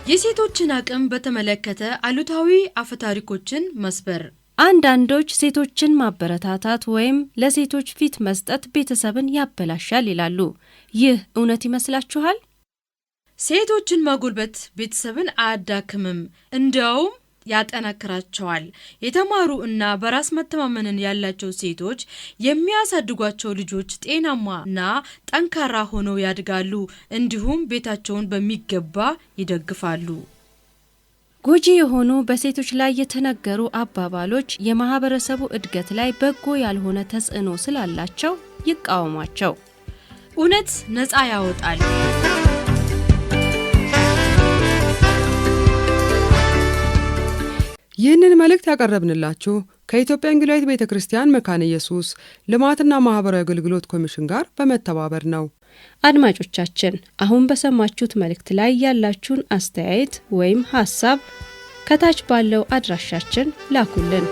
የሴቶችን አቅም በተመለከተ አሉታዊ አፈታሪኮችን መስበር። አንዳንዶች ሴቶችን ማበረታታት ወይም ለሴቶች ፊት መስጠት ቤተሰብን ያበላሻል ይላሉ። ይህ እውነት ይመስላችኋል? ሴቶችን ማጎልበት ቤተሰብን አያዳክምም፣ እንዲያውም ያጠናክራቸዋል። የተማሩ እና በራስ መተማመንን ያላቸው ሴቶች የሚያሳድጓቸው ልጆች ጤናማና ጠንካራ ሆነው ያድጋሉ፣ እንዲሁም ቤታቸውን በሚገባ ይደግፋሉ። ጎጂ የሆኑ በሴቶች ላይ የተነገሩ አባባሎች የማህበረሰቡ እድገት ላይ በጎ ያልሆነ ተጽዕኖ ስላላቸው ይቃወሟቸው። እውነት ነፃ ያወጣል። ይህንን መልእክት ያቀረብንላችሁ ከኢትዮጵያ ወንጌላዊት ቤተክርስቲያን መካነ ኢየሱስ ልማትና ማህበራዊ አገልግሎት ኮሚሽን ጋር በመተባበር ነው። አድማጮቻችን፣ አሁን በሰማችሁት መልእክት ላይ ያላችሁን አስተያየት ወይም ሐሳብ ከታች ባለው አድራሻችን ላኩልን።